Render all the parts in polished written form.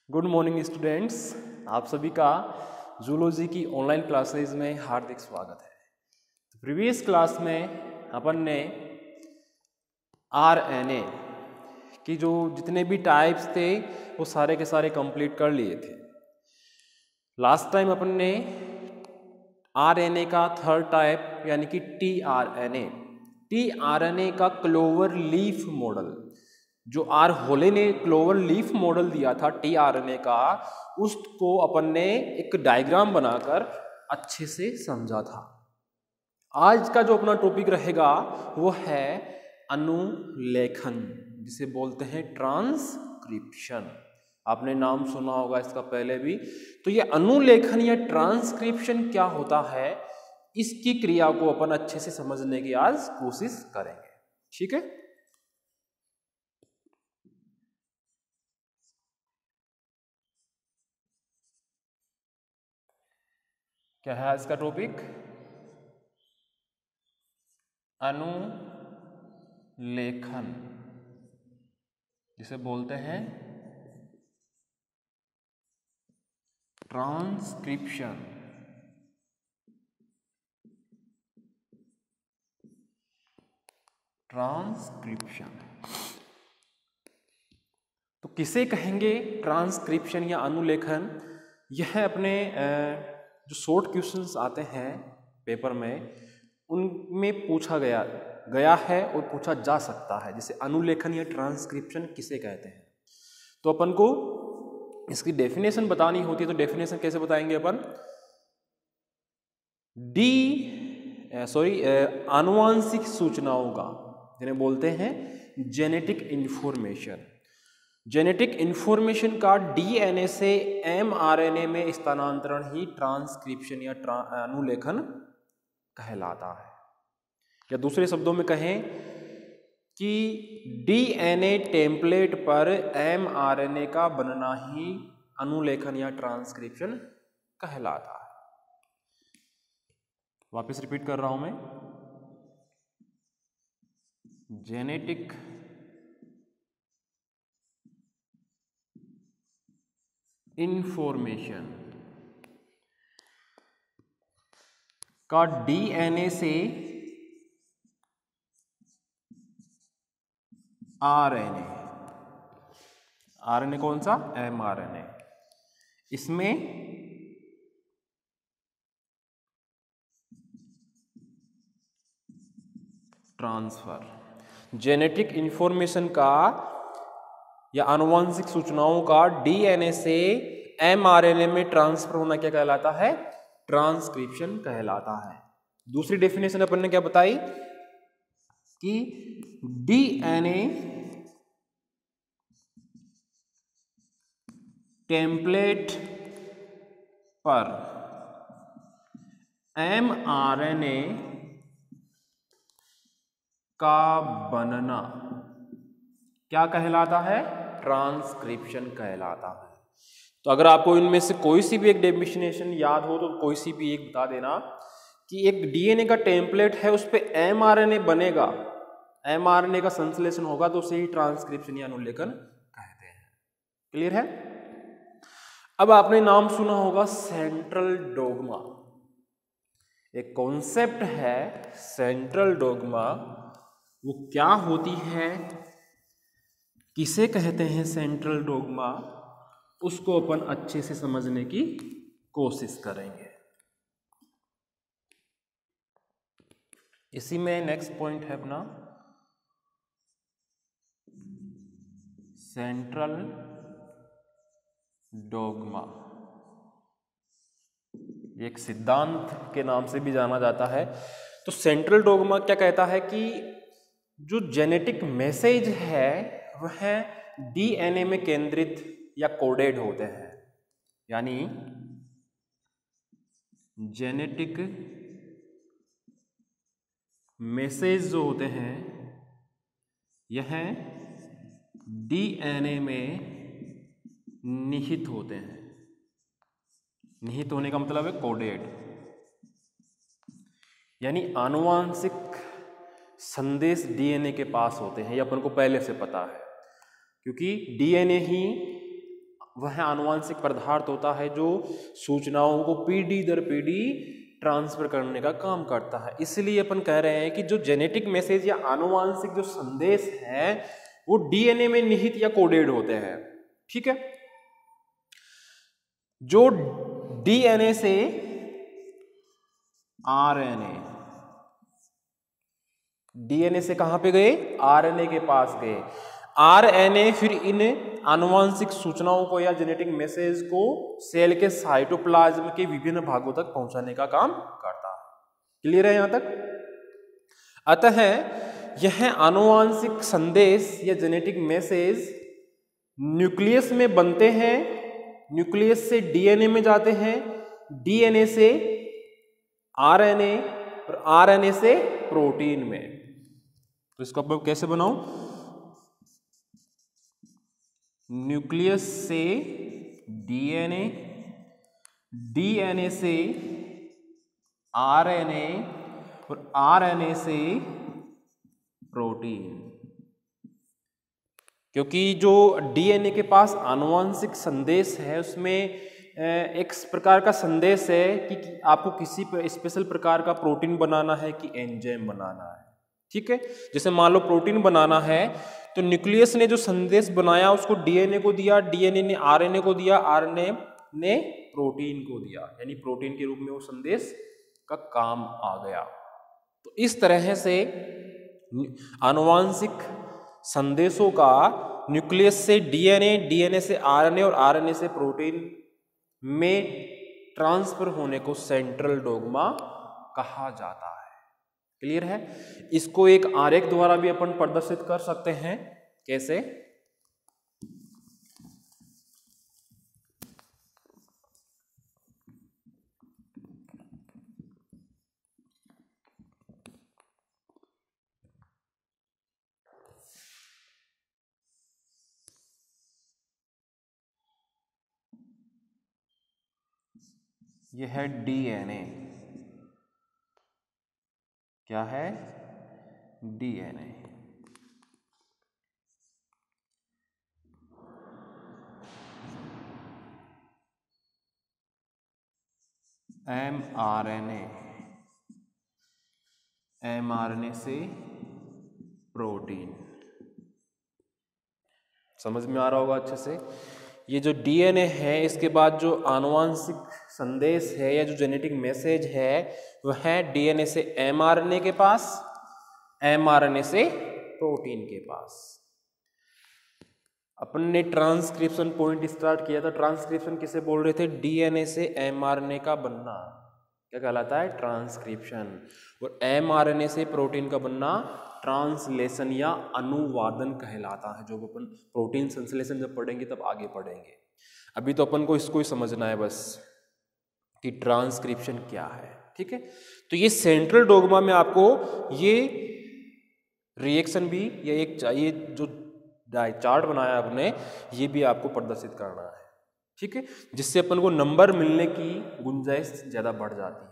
Good morning students, आप सभी का जूलॉजी की ऑनलाइन क्लासेस में हार्दिक स्वागत है। तो प्रीवियस क्लास में अपन ने आरएनए की जो जितने भी टाइप्स थे वो सारे के सारे कंप्लीट कर लिए थे। लास्ट टाइम अपन ने आरएनए का थर्ड टाइप यानी कि टीआरएनए का क्लोवर लीफ मॉडल, जो आर होले ने क्लोवर लीफ मॉडल दिया था टीआरएनए का, उसको अपन ने एक डायग्राम बनाकर अच्छे से समझा था। आज का जो अपना टॉपिक रहेगा वो है अनुलेखन, जिसे बोलते हैं ट्रांसक्रिप्शन। आपने नाम सुना होगा इसका पहले भी। तो ये अनुलेखन या ट्रांसक्रिप्शन क्या होता है, इसकी क्रिया को अपन अच्छे से समझने की आज कोशिश करेंगे। ठीक है, क्या है इसका टॉपिक? अनुलेखन, जिसे बोलते हैं ट्रांसक्रिप्शन। तो किसे कहेंगे ट्रांसक्रिप्शन या अनुलेखन? यह अपने जो शॉर्ट क्वेश्चंस आते हैं पेपर में, उनमें पूछा गया है और पूछा जा सकता है, जैसे अनुलेखन या ट्रांसक्रिप्शन किसे कहते हैं। तो अपन को इसकी डेफिनेशन बतानी होती है। तो डेफिनेशन कैसे बताएंगे अपन? आनुवांशिक सूचनाओं का, जिन्हें बोलते हैं जेनेटिक इंफॉर्मेशन। जेनेटिक इंफॉर्मेशन का डीएनए से एमआरएनए में स्थानांतरण ही ट्रांसक्रिप्शन या अनुलेखन कहलाता है। या दूसरे शब्दों में कहें कि डीएनए टेम्पलेट पर एमआरएनए का बनना ही अनुलेखन या ट्रांसक्रिप्शन कहलाता है। वापस रिपीट कर रहा हूं मैं, जेनेटिक इंफॉर्मेशन का डीएनए से आरएनए, आरएनए कौन सा? एमआरएनए, इसमें ट्रांसफर। जेनेटिक इंफॉर्मेशन का या आनुवंशिक सूचनाओं का डीएनए से एमआरएनए में ट्रांसफर होना क्या कहलाता है? ट्रांसक्रिप्शन कहलाता है। दूसरी डेफिनेशन अपन ने क्या बताई कि डीएनए टेम्पलेट पर एमआरएनए का बनना क्या कहलाता है? ट्रांसक्रिप्शन कहलाता है। तो अगर आपको इनमें से कोई सी भी एक डेफिनेशन याद हो तो कोई सी भी एक बता देना कि एक डीएनए का टेम्पलेट है, उस पे एमआरएनए बनेगा, एमआरएनए का संश्लेषण होगा, तो उसे ही ट्रांसक्रिप्शन या अनुलेखन कहते हैं। क्लियर है? अब आपने नाम सुना होगा सेंट्रल डोग्मा। एक कॉन्सेप्ट है सेंट्रल डोग्मा। वो क्या होती है, किसे कहते हैं सेंट्रल डोग्मा, उसको अपन अच्छे से समझने की कोशिश करेंगे। इसी में नेक्स्ट पॉइंट है अपना सेंट्रल डोग्मा। एक सिद्धांत के नाम से भी जाना जाता है। तो सेंट्रल डोग्मा क्या कहता है कि जो जेनेटिक मैसेज है वह डीएनए में केंद्रित या कोडेड होते हैं, यानी जेनेटिक मैसेज जो होते हैं यह डीएनए में निहित होते हैं। निहित होने का मतलब है कोडेड, यानी आनुवांशिक संदेश डीएनए के पास होते हैं। ये अपन को पहले से पता है, क्योंकि डीएनए ही वह आनुवांशिक पदार्थ होता है जो सूचनाओं को पीढ़ी दर पीढ़ी ट्रांसफर करने का काम करता है। इसलिए अपन कह रहे हैं कि जो जेनेटिक मैसेज या आनुवांशिक जो संदेश है वो डीएनए में निहित या कोडेड होते हैं। ठीक है, जो डीएनए से आरएनए, डीएनए से कहां पे गए, आरएनए के पास गए। आरएनए फिर इन आनुवांशिक सूचनाओं को या जेनेटिक मैसेज को सेल के साइटोप्लाज्म के विभिन्न भागों तक पहुंचाने का काम करता है। क्लियर है यहां तक? अतः यह आनुवांशिक संदेश या जेनेटिक मैसेज न्यूक्लियस में बनते हैं, न्यूक्लियस से डीएनए में जाते हैं, डीएनए से आरएनए और आरएनए से प्रोटीन में। तो इसको अब कैसे बनाऊं, न्यूक्लियस से डीएनए, डीएनए से आरएनए और आरएनए से प्रोटीन। क्योंकि जो डीएनए के पास आनुवांशिक संदेश है उसमें एक प्रकार का संदेश है कि आपको किसी स्पेशल प्रकार का प्रोटीन बनाना है कि एंजाइम बनाना है। ठीक है, जैसे मान लो प्रोटीन बनाना है तो न्यूक्लियस ने जो संदेश बनाया उसको डीएनए को दिया, डीएनए ने आरएनए को दिया, आरएनए ने प्रोटीन को दिया, यानी प्रोटीन के रूप में वो संदेश का काम आ गया। तो इस तरह से आनुवांशिक संदेशों का न्यूक्लियस से डीएनए, डीएनए से आरएनए और आरएनए से प्रोटीन में ट्रांसफर होने को सेंट्रल डोग्मा कहा जाता है। क्लियर है? इसको एक आरेख द्वारा भी अपन प्रदर्शित कर सकते हैं। कैसे? यह है डीएनए। क्या है? डीएनए। एमआरएनए, एमआरएनए से प्रोटीन। समझ में आ रहा होगा अच्छे से। ये जो डीएनए है इसके बाद जो आनुवांशिक संदेश है या जो जेनेटिक मैसेज है वह है डीएनए से एमआरएनए के पास, एमआरएनए से प्रोटीन के पास। अपन ने ट्रांसक्रिप्शन पॉइंट स्टार्ट किया था। ट्रांसक्रिप्शन किसे बोल रहे थे? डीएनए से एमआरएनए का बनना क्या कहलाता है? ट्रांसक्रिप्शन। और एमआरएनए से प्रोटीन का बनना ट्रांसलेशन या अनुवादन कहलाता है, जो अपन प्रोटीन संश्लेषण जब पढ़ेंगे तब आगे पढ़ेंगे। अभी तो अपन को इसको ही समझना है बस कि ट्रांसक्रिप्शन क्या है। ठीक है, तो ये सेंट्रल डोग्मा में आपको ये रिएक्शन भी, ये जो चार्ट बनाया आपने ये भी आपको प्रदर्शित करना है। ठीक है, जिससे अपन को नंबर मिलने की गुंजाइश ज्यादा बढ़ जाती है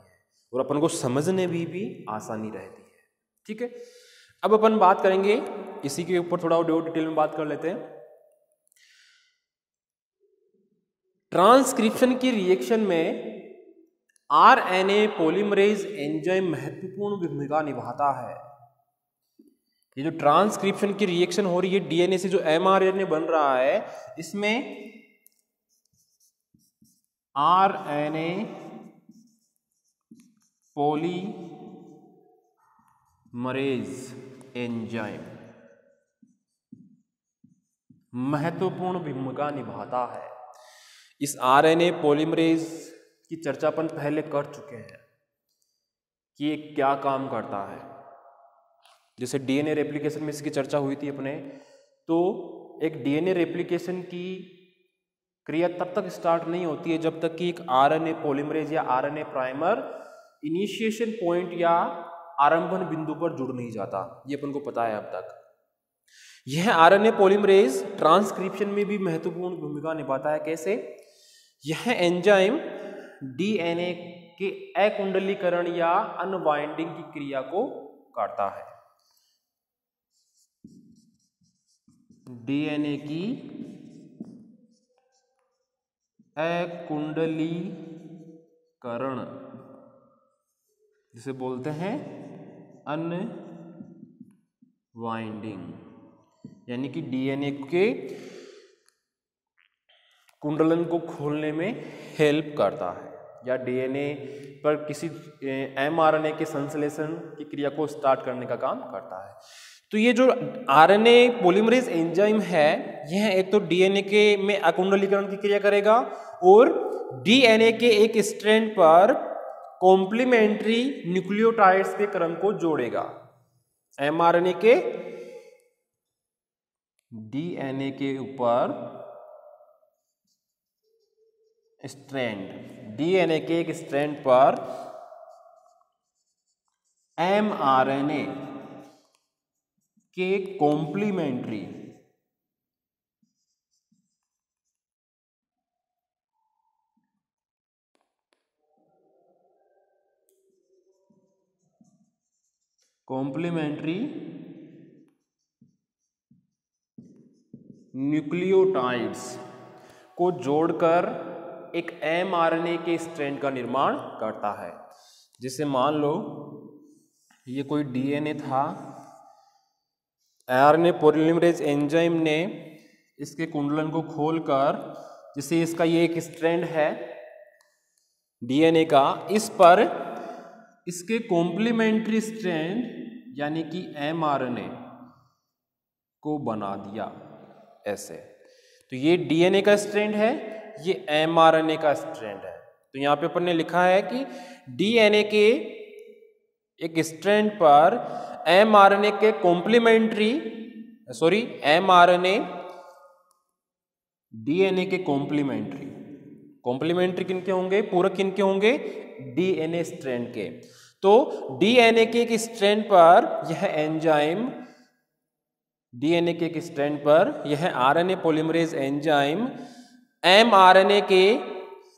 और अपन को समझने भी आसानी रहती है। ठीक है, अब अपन बात करेंगे इसी के ऊपर थोड़ा और डिटेल में बात कर लेते हैं। ट्रांसक्रिप्शन की रिएक्शन में आरएनए पॉलीमरेज एंजाइम महत्वपूर्ण भूमिका निभाता है। ये जो ट्रांसक्रिप्शन की रिएक्शन हो रही है डीएनए से जो एमआरएनए बन रहा है इसमें आरएनए पॉलीमरेज एंजाइम महत्वपूर्ण भूमिका निभाता है। इस आरएनए पॉलीमरेज की चर्चा अपन पहले कर चुके हैं कि ये क्या काम करता है। जैसे डीएनए रेप्लिकेशन में इसकी चर्चा हुई थी अपने, तो एक डीएनए रेप्लिकेशन की क्रिया तब तक स्टार्ट नहीं होती है जब तक कि एक आरएनए पॉलीमरेज या आरएनए प्राइमर इनिशिएशन पॉइंट या आरंभन बिंदु पर जुड़ नहीं जाता। ये अपन को पता है अब तक। यह आरएनए पॉलीमरेज ट्रांसक्रिप्शन में भी महत्वपूर्ण भूमिका निभाता है। कैसे? यह एंजाइम डीएनए के अकुंडलीकरण या अनवाइंडिंग की क्रिया को करता है। डीएनए की अकुंडलीकरण जिसे बोलते हैं अनवाइंडिंग, यानी कि डीएनए के कुंडलन को खोलने में हेल्प करता है या डीएनए पर किसी एमआरएनए के संश्लेषण की क्रिया को स्टार्ट करने का काम करता है। तो ये जो आरएनए पॉलीमरेज एंजाइम है, यह एक तो डीएनए के में अकुंडलीकरण की क्रिया करेगा और डीएनए के एक स्ट्रैंड पर कॉम्प्लीमेंट्री न्यूक्लियोटाइड्स के क्रम को जोड़ेगा। एमआरएनए के डीएनए के ऊपर स्ट्रैंड, डीएनए के एक स्ट्रैंड पर एमआरएनए के कॉम्प्लीमेंट्री न्यूक्लियोटाइड्स को जोड़कर एक एमआरएनए के स्ट्रैंड का निर्माण करता है। जैसे मान लो ये कोई डीएनए था, आरएनए पॉलीमरेज एंजाइम ने इसके कुंडलन को खोलकर, जैसे इसका ये एक स्ट्रैंड है डीएनए का, इस पर इसके कॉम्प्लीमेंट्री स्ट्रैंड यानी कि एमआरएनए को बना दिया ऐसे। तो ये डीएनए का स्ट्रैंड है, ये एमआरएनए का स्ट्रैंड है। तो यहां पे अपन ने लिखा है कि डीएनए के एक स्ट्रैंड पर एमआरएनए के एमआरएनए डीएनए के कॉम्प्लीमेंट्री किनके होंगे, पूरक किनके होंगे, डीएनए स्ट्रैंड के। तो डीएनए के एक स्ट्रैंड पर यह एंजाइम, डीएनए के एक स्ट्रैंड पर यह आरएनए पॉलीमरेज एंजाइम एमआरएनए के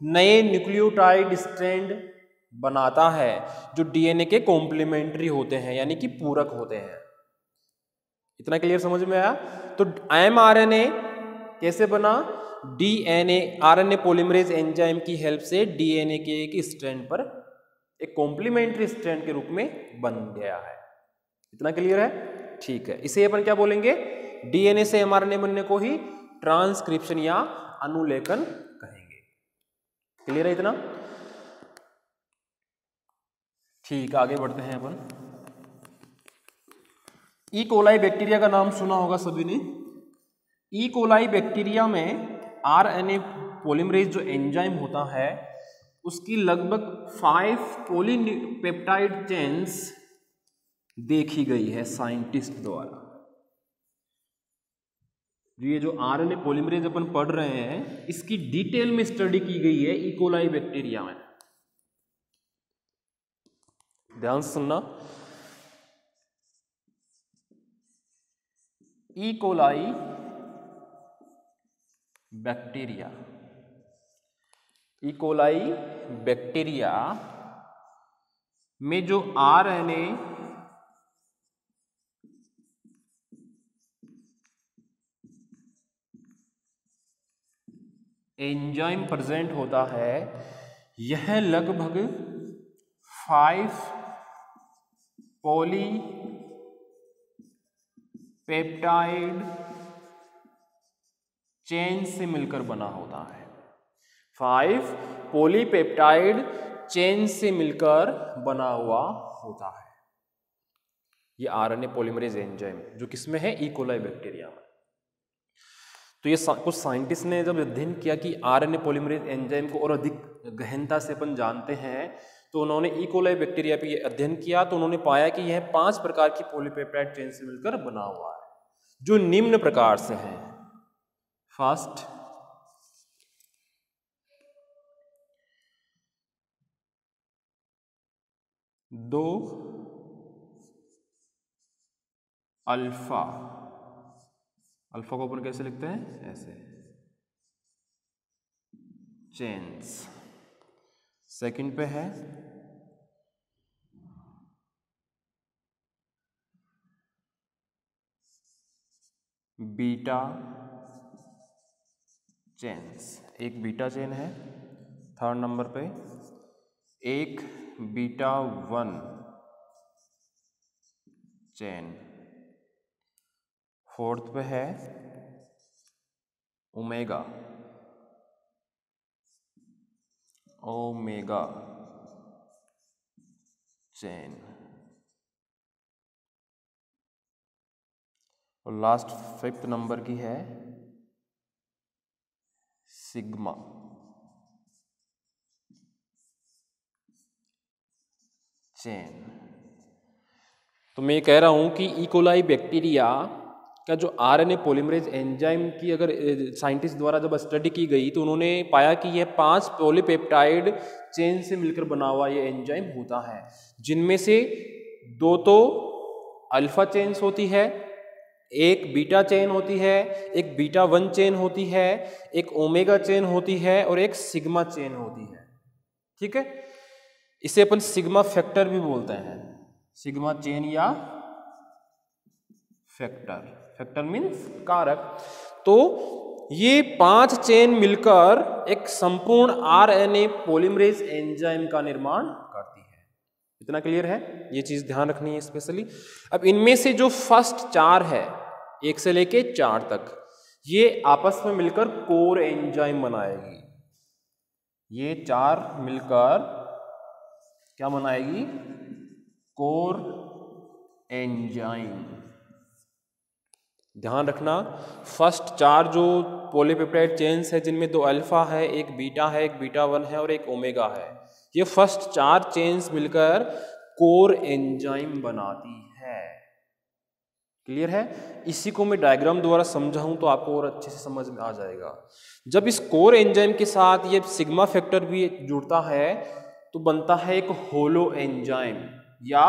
नए न्यूक्लियोटाइड स्ट्रैंड बनाता है जो डीएनए के कॉम्प्लीमेंट्री होते हैं, यानी कि पूरक होते हैं। इतना क्लियर समझ में आया? तो एमआरएनए कैसे बना, डीएनए आरएनए पॉलीमरेज एंजाइम की हेल्प से डीएनए के एक स्ट्रैंड पर एक कॉम्प्लीमेंट्री स्ट्रैंड के रूप में बन गया है। इतना क्लियर है? ठीक है, इसे अपन क्या बोलेंगे, डीएनए से एमआरएनए बनने को ही ट्रांसक्रिप्शन या अनुलेखन कहेंगे। क्लियर है इतना? ठीक, आगे बढ़ते हैं अपन। ई कोलाई बैक्टीरिया का नाम सुना होगा सभी ने। ई कोलाई बैक्टीरिया में आरएनए पॉलीमरेज जो एंजाइम होता है उसकी लगभग 5 पॉलीपेप्टाइड चेन्स देखी गई है साइंटिस्ट द्वारा। ये जो आरएनए पॉलीमरेज अपन पढ़ रहे हैं इसकी डिटेल में स्टडी की गई है ई कोलाई बैक्टीरिया में। ध्यान से सुनना, E coli bacteria, E coli bacteria में जो आरएनए एंजाइम प्रेजेंट होता है यह लगभग 5 पॉलीपेप्टाइड चेन से मिलकर बना होता है। 5 पॉलीपेप्टाइड चेन से मिलकर बना हुआ होता है ये आरएनए पॉलीमरेज एंजाइम, जो किसमें है, ई कोलाई बैक्टीरिया में। तो ये कुछ साइंटिस्ट ने जब अध्ययन किया कि आरएनए पॉलीमरेज एंजाइम को और अधिक गहनता से अपन जानते हैं, तो उन्होंने ई कोलाई बैक्टीरिया पे अध्ययन किया, तो उन्होंने पाया कि यह 5 प्रकार की पॉलीपेप्टाइड चेन से मिलकर बना हुआ है, जो निम्न प्रकार से हैं। फर्स्ट, दो अल्फा, अल्फा को अपन कैसे लिखते हैं, ऐसे, चेन्स। सेकंड पे है बीटा चेन्स, एक बीटा चेन है, थर्ड नंबर पे एक बीटा 1 चेन, फोर्थ पे है ओमेगा ओमेगा चेन, और लास्ट फिफ्थ नंबर की है सिग्मा चेन। तो मैं कह रहा हूं कि इकोलाई बैक्टीरिया का जो आरएनए पॉलीमरेज एंजाइम की अगर साइंटिस्ट द्वारा जब स्टडी की गई तो उन्होंने पाया कि यह 5 पॉलीपेप्टाइड चेन से मिलकर बना हुआ ये एंजाइम होता है, जिनमें से 2 तो अल्फा चेन्स होती है, एक बीटा चेन होती है, एक बीटा 1 चेन होती है, एक ओमेगा चेन होती है और एक सिग्मा चेन होती है। ठीक है, इसे अपन सिग्मा फैक्टर भी बोलते हैं, सिग्मा चेन या फैक्टर, फैक्टर मीन्स कारक। तो ये 5 चेन मिलकर एक संपूर्ण आरएनए पॉलीमरेज एंजाइम का निर्माण करती है। इतना क्लियर है, ये चीज ध्यान रखनी है स्पेशली। अब इनमें से जो फर्स्ट 4 है 1 से लेके 4 तक, ये आपस में मिलकर कोर एंजाइम बनाएगी। ये 4 मिलकर क्या बनाएगी? Core enzyme. ध्यान रखना, फर्स्ट 4 जो पॉलीपेप्टाइड चेन्स है जिनमें 2 अल्फा है, एक बीटा है, एक बीटा 1 है और एक ओमेगा है, ये फर्स्ट 4 चेन्स मिलकर कोर एंजाइम बनाती है। क्लियर है? इसी को मैं डायग्राम द्वारा समझाऊं तो आपको और अच्छे से समझ में आ जाएगा। जब इस कोर एंजाइम के साथ ये सिग्मा फैक्टर भी जुड़ता है तो बनता है एक होलो एंजाइम या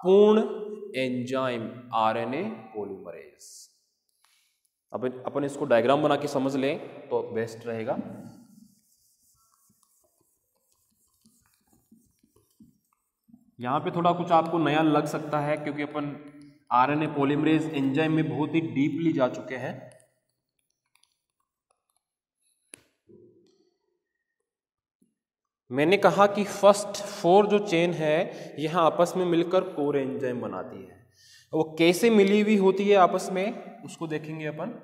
पूर्ण एंजाइम आरएनए पॉलीमरेज। अब अपन इसको डायग्राम बना के समझ लें तो बेस्ट रहेगा। यहां पे थोड़ा कुछ आपको नया लग सकता है क्योंकि अपन आरएनए पॉलीमरेज एंजाइम में बहुत ही डीपली जा चुके हैं। मैंने कहा कि फर्स्ट 4 जो चेन है यहां आपस में मिलकर कोर एंजाइम बनाती है। वो कैसे मिली हुई होती है आपस में उसको देखेंगे अपन।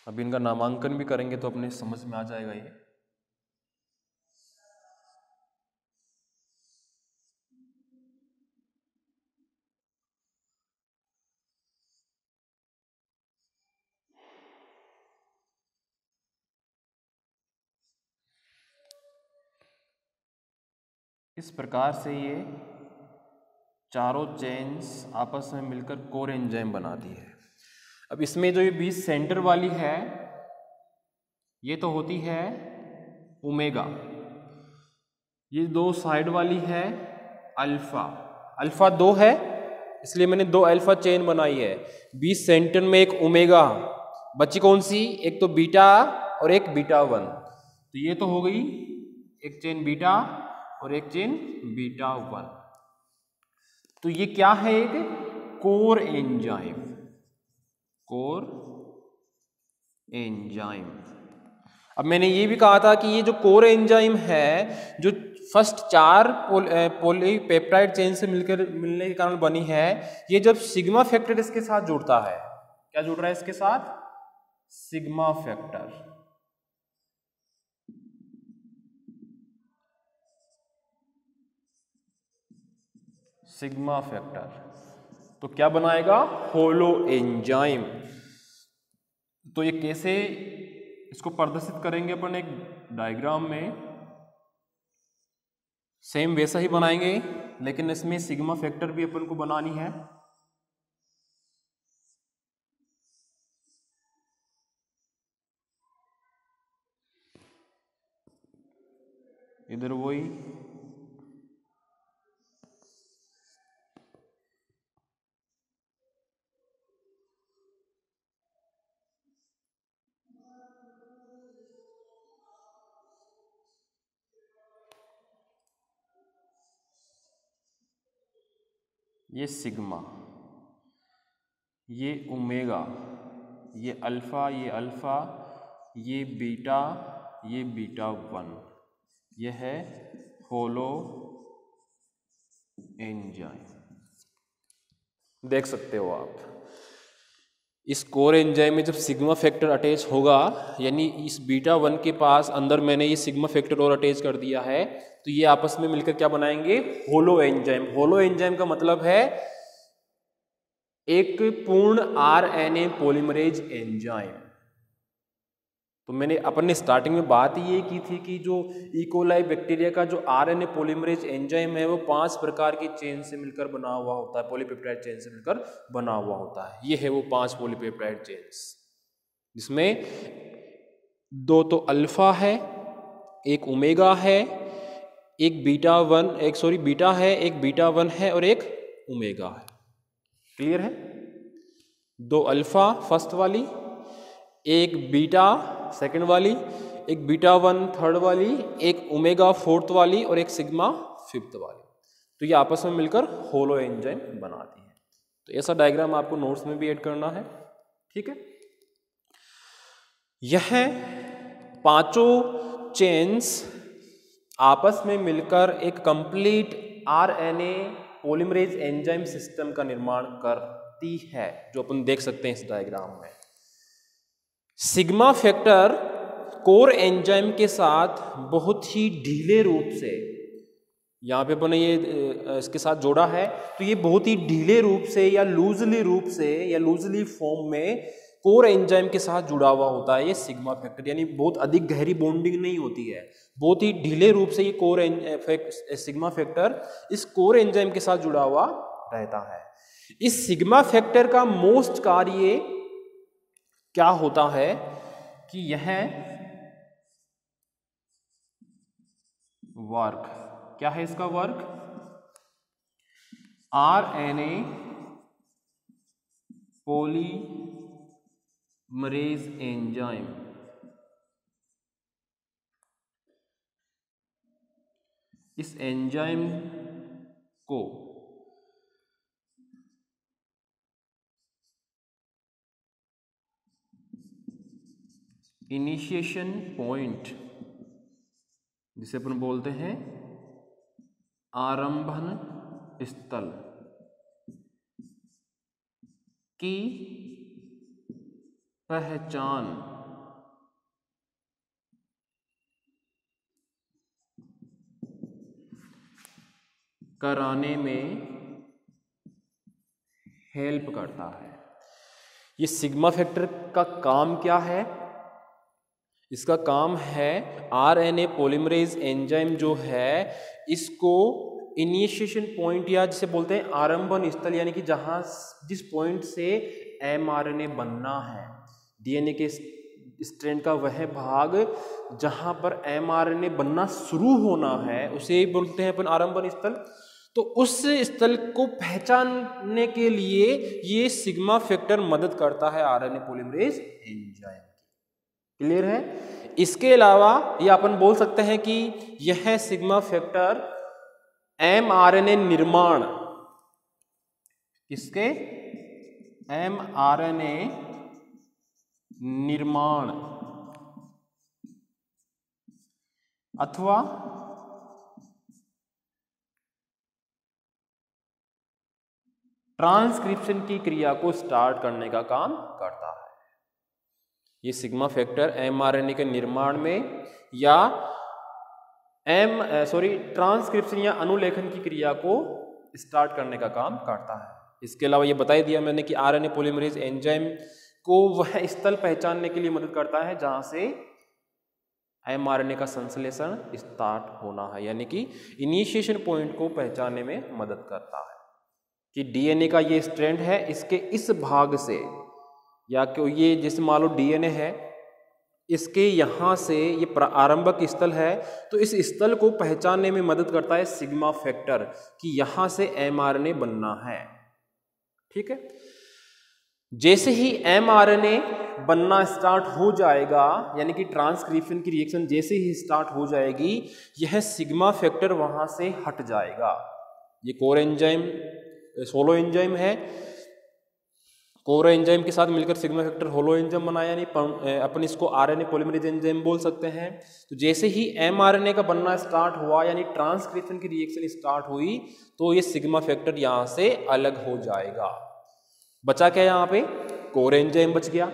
अब इनका नामांकन भी करेंगे तो अपने समझ में आ जाएगा ये। इस प्रकार से ये चारों चेन्स आपस में मिलकर कोर एंजाइम बनाती है। अब इसमें जो ये बीच सेंटर वाली है ये तो होती है ओमेगा, ये 2 साइड वाली है अल्फा। अल्फा 2 है इसलिए मैंने 2 अल्फा चेन बनाई है। बीच सेंटर में एक ओमेगा, बची कौन सी? एक तो बीटा और एक बीटा 1। तो ये तो हो गई एक चेन बीटा और एक चेन बीटा 1। तो ये क्या है? एक कोर एंजाइम, कोर एंजाइम। अब मैंने ये भी कहा था कि ये जो कोर एंजाइम है जो फर्स्ट 4 पॉलीपेप्टाइड चेन से मिलने के कारण बनी है, ये जब सिग्मा फैक्टर इसके साथ जुड़ता है, क्या जुड़ रहा है इसके साथ? Sigma factor. सिग्मा फैक्टर तो क्या बनाएगा? Holo enzyme. तो ये कैसे इसको प्रदर्शित करेंगे अपन एक डायग्राम में, सेम वैसा ही बनाएंगे लेकिन इसमें सिग्मा फैक्टर भी अपन को बनानी है। इधर वही ये सिग्मा, ये ओमेगा, ये अल्फा, ये बीटा, ये बीटा 1, ये है होलो एंजाइम। देख सकते हो आप इस कोर एंजाइम में जब सिग्मा फैक्टर अटैच होगा, यानी इस बीटा 1 के पास अंदर मैंने ये सिग्मा फैक्टर और अटैच कर दिया है, तो ये आपस में मिलकर क्या बनाएंगे? Holo enzyme. होलो एंजाइम का मतलब है एक पूर्ण आरएनए पॉलीमरेज एंजाइम। तो मैंने अपने स्टार्टिंग में बात ये की थी कि जो इकोलाई बैक्टीरिया का जो आरएनए पॉलीमरेज एंजाइम है वो 5 प्रकार की चेन से मिलकर बना हुआ होता है, पॉलीपेप्टाइड चेन से मिलकर बना हुआ होता है। ये है वो 5 पॉलीपेप्टाइड चेन्स, जिसमें 2 तो अल्फा है, एक ओमेगा है, एक बीटा 1, बीटा है, एक बीटा 1 है और एक ओमेगा है। क्लियर है? 2 अल्फा फर्स्ट वाली, एक बीटा सेकंड वाली, एक बीटा 1 थर्ड वाली, एक ओमेगा फोर्थ वाली और एक सिग्मा फिफ्थ वाली। तो ये आपस में मिलकर होलो एंजाइम बनाती है। तो ऐसा डायग्राम आपको नोट्स में भी ऐड करना है। ठीक है, यह 5 चेन्स आपस में मिलकर एक complete RNA polymerase enzyme system का निर्माण करती है, जो अपन देख सकते हैं इस डायग्राम में। सिग्मा फैक्टर कोर एंजाइम के साथ बहुत ही ढीले रूप से, यहाँ पे अपन ये इसके साथ जोड़ा है, तो ये बहुत ही ढीले रूप से या लूजली फॉर्म में कोर एंजाइम के साथ जुड़ा हुआ होता है ये सिग्मा फैक्टर, यानी बहुत अधिक गहरी बॉन्डिंग नहीं होती है, बहुत ही ढीले रूप से ये सिग्मा फैक्टर इस कोर एंजाइम के साथ जुड़ा हुआ रहता है। इस सिग्मा फैक्टर का मोस्ट कार्य क्या होता है कि यह वर्क, क्या है इसका वर्क? आरएनए पॉलीमरेज एंजाइम इस एंजाइम को इनिशिएशन पॉइंट, जिसे अपन बोलते हैं आरंभन स्थल की पहचान कराने में हेल्प करता है। ये सिग्मा फैक्टर का काम क्या है? इसका काम है आरएनए पॉलीमरेज एंजाइम जो है इसको इनिशिएशन पॉइंट या जिसे बोलते हैं आरंभन स्थल, यानी कि जहां जिस पॉइंट से एमआरएनए बनना है, डीएनए के स्ट्रैंड का वह भाग जहां पर एमआरएनए बनना शुरू होना है उसे ही बोलते हैं अपन आरंभन स्थल। तो उस स्थल को पहचानने के लिए ये सिग्मा फैक्टर मदद करता है आरएनए पॉलीमरेज एंजाइम। क्लियर है? इसके अलावा ये अपन बोल सकते हैं कि यह सिग्मा फैक्टर एमआरएनए निर्माण, किसके? एमआरएनए निर्माण अथवा ट्रांसक्रिप्शन की क्रिया को स्टार्ट करने का काम करता है। ये सिग्मा फैक्टर एमआरएनए के निर्माण में या ट्रांसक्रिप्शन या अनुलेखन की क्रिया को स्टार्ट करने का काम करता है। इसके अलावा ये बता ही दिया मैंने कि आरएनए पॉलीमरेज एंजाइम को वह स्थल पहचानने के लिए मदद करता है जहां से एमआरएनए का संश्लेषण स्टार्ट होना है, यानी कि इनिशिएशन पॉइंट को पहचानने में मदद करता है कि डीएनए का ये स्ट्रैंड है, इसके इस भाग से, या कि ये जैसे मान लो डीएनए है, इसके यहाँ से ये आरंभक स्थल है, तो इस स्थल को पहचानने में मदद करता है सिग्मा फैक्टर कि यहाँ से एमआरएनए बनना है। ठीक है, जैसे ही एमआरएनए बनना स्टार्ट हो जाएगा, यानी कि ट्रांसक्रिप्शन की रिएक्शन जैसे ही स्टार्ट हो जाएगी, यह सिग्मा फैक्टर वहां से हट जाएगा। ये कोर एंजाइम होलो एंजाइम है, कोर एंजाइम के साथ मिलकर सिग्मा फैक्टर होलो एंजाइम बनाया, यानी अपन इसको आरएनए पॉलीमरेज एंजाइम बोल सकते हैं। तो जैसे ही एमआरएनए का बनना स्टार्ट हुआ, यानी ट्रांसक्रिप्शन की रिएक्शन स्टार्ट हुई, तो ये सिग्मा फैक्टर यहां से अलग हो जाएगा। बचा क्या यहाँ पे? कोर एंजाइम बच गया।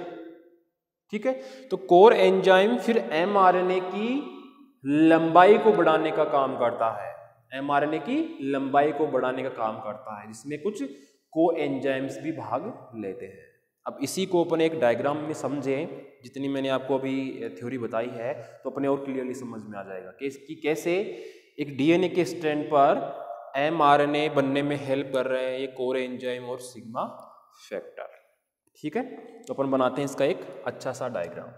ठीक है, तो कोर एंजाइम फिर एमआरएनए की लंबाई को बढ़ाने का काम करता है, एमआरएनए की लंबाई को बढ़ाने का काम करता है, जिसमें कुछ को एंजाइम्स भी भाग लेते हैं। अब इसी को अपन एक डायग्राम में समझें, जितनी मैंने आपको अभी थ्योरी बताई है तो अपने और क्लियरली समझ में आ जाएगा कि कैसे एक डीएनए के स्ट्रैंड पर एमआरएनए बनने में हेल्प कर रहे हैं ये कोर एंजाइम और सिग्मा फैक्टर। ठीक है, तो अपन बनाते हैं इसका एक अच्छा सा डायग्राम।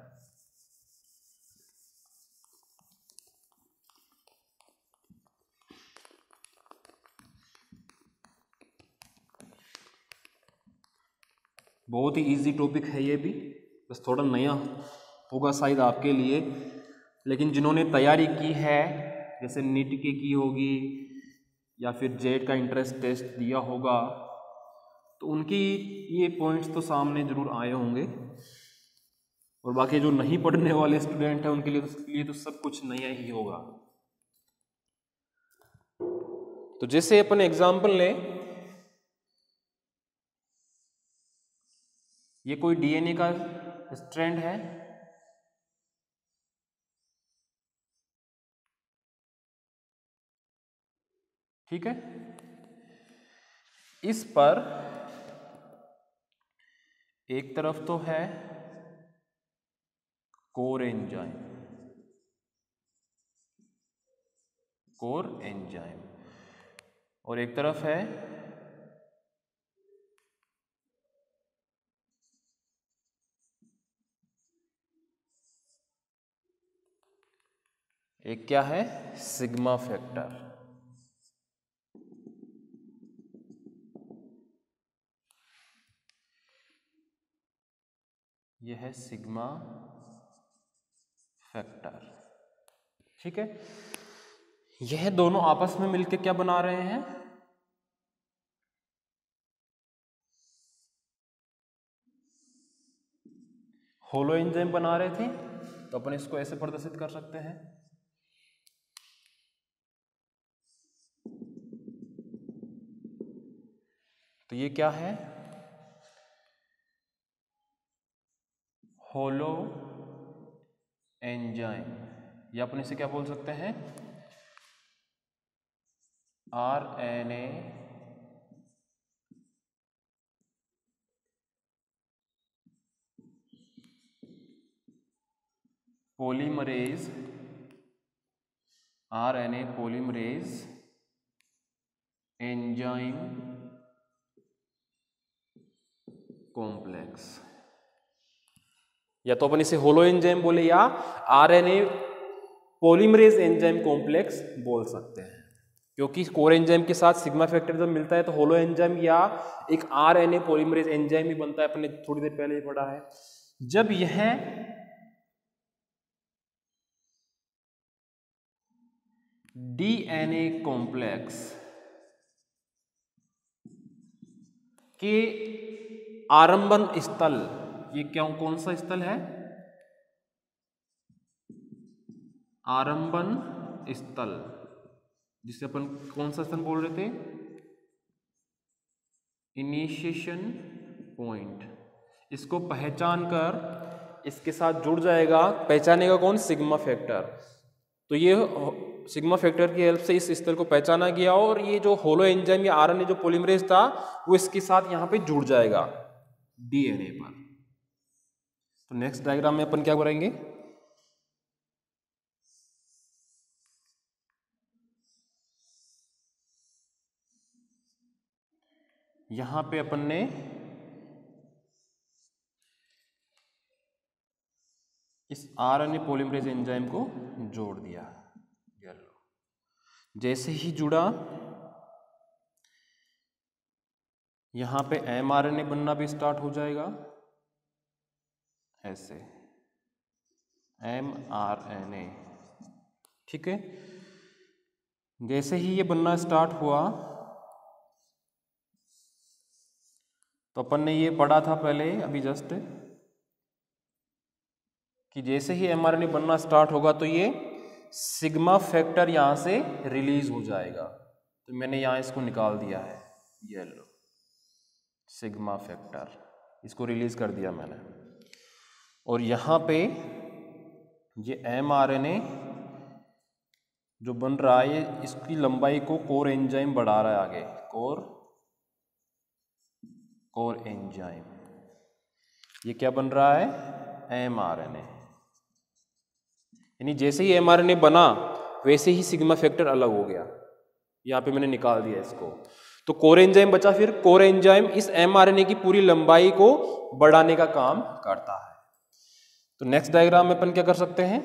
बहुत ही इजी टॉपिक है ये भी, बस थोड़ा नया होगा शायद आपके लिए, लेकिन जिन्होंने तैयारी की है, जैसे नीट की होगी या फिर जेट का इंट्रेंस टेस्ट दिया होगा, तो उनकी ये पॉइंट्स तो सामने जरूर आए होंगे, और बाकी जो नहीं पढ़ने वाले स्टूडेंट हैं उनके लिए तो सब कुछ नया ही होगा। तो जैसे अपन एग्जाम्पल लें, ये कोई डीएनए का स्ट्रैंड है, ठीक है, इस पर एक तरफ तो है कोर एंजाइम, और एक तरफ है एक क्या है, सिग्मा फैक्टर। यह है सिग्मा फैक्टर। ठीक है, यह दोनों आपस में मिलकर क्या बना रहे हैं, होलो एंजाइम बना रहे थे। तो अपन इसको ऐसे प्रदर्शित कर सकते हैं, तो ये क्या है, होलो एंजाइम, या अपन इसे क्या बोल सकते हैं, RNA polymerase, RNA polymerase enzyme complex, या तो अपन इसे होलो एंजाइम बोले या आरएनए पॉलीमरेज एंजाइम कॉम्प्लेक्स बोल सकते हैं, क्योंकि कोर एंजाइम के साथ सिग्मा फैक्टर जब मिलता है तो होलो एंजाइम या एक आरएनए पॉलीमरेज एंजाइम ही बनता है। अपने थोड़ी देर पहले ही पढ़ा है। जब यह डीएनए कॉम्प्लेक्स के आरंभन स्थल, ये कौन सा स्थल है, आरंभन स्थल, जिसे अपन कौन सा स्थल बोल रहे थे, इनिशिएशन पॉइंट, इसको पहचान कर इसके साथ जुड़ जाएगा, पहचानेगा कौन, सिग्मा फैक्टर। तो ये सिग्मा फैक्टर की हेल्प से इस स्थल को पहचाना गया, और ये जो होलो एंजाइम या आरएनए जो पॉलीमरेज था वो इसके साथ यहाँ पे जुड़ जाएगा डीएनए पर। तो नेक्स्ट डायग्राम में अपन क्या करेंगे, यहां पे अपन ने इस आरएनए पॉलीमरेज एंजाइम को जोड़ दिया। जैसे ही जुड़ा, यहां पे एमआरएनए बनना भी स्टार्ट हो जाएगा, ऐसे एमआरएनए। ठीक है, जैसे ही ये बनना स्टार्ट हुआ, तो अपन ने ये पढ़ा था पहले अभी जस्ट कि जैसे ही mRNA बनना स्टार्ट होगा तो ये सिग्मा फैक्टर यहाँ से रिलीज हो जाएगा। तो मैंने यहाँ इसको निकाल दिया है, ये लो सिग्मा फैक्टर, इसको रिलीज कर दिया मैंने। और यहाँ पे ये mRNA जो बन रहा है इसकी लंबाई को कोर एंजाइम बढ़ा रहा है आगे, कोर एंजाइम। ये क्या बन रहा है? mRNA। यानी जैसे ही mRNA बना वैसे ही सिग्मा फैक्टर अलग हो गया, यहाँ पे मैंने निकाल दिया इसको। तो कोर एंजाइम बचा, फिर कोर एंजाइम इस mRNA की पूरी लंबाई को बढ़ाने का काम करता है। तो नेक्स्ट डायग्राम में अपन क्या कर सकते हैं,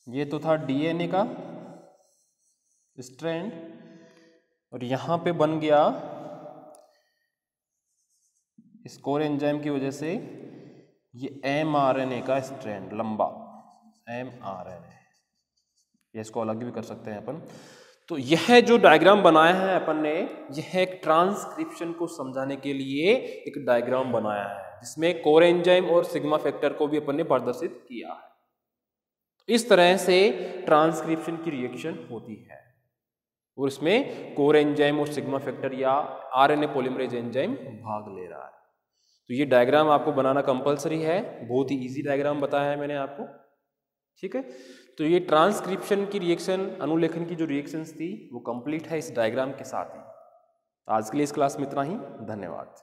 ये तो था DNA का स्ट्रैंड और यहाँ पे बन गया इस कोर एंजाइम की वजह से ये mRNA का स्ट्रैंड लंबा mRNA, ये इसको अलग भी कर सकते हैं अपन। तो यह जो डायग्राम बनाया है अपन ने, यह एक ट्रांसक्रिप्शन को समझाने के लिए एक डायग्राम बनाया है जिसमें कोर एंजाइम और सिग्मा फैक्टर को भी अपन ने प्रदर्शित किया है। तो इस तरह से ट्रांसक्रिप्शन की रिएक्शन होती है और इसमें कोर एंजाइम और सिग्मा फैक्टर या RNA पॉलीमरेज एंजाइम भाग ले रहा है। तो ये डायग्राम आपको बनाना कंपलसरी है, बहुत ही इजी डायग्राम बताया है मैंने आपको, ठीक है। तो ये ट्रांसक्रिप्शन की रिएक्शन, अनुलेखन की जो रिएक्शंस थी वो कंप्लीट है इस डायग्राम के साथ ही। आज के लिए इस क्लास में इतना ही, धन्यवाद।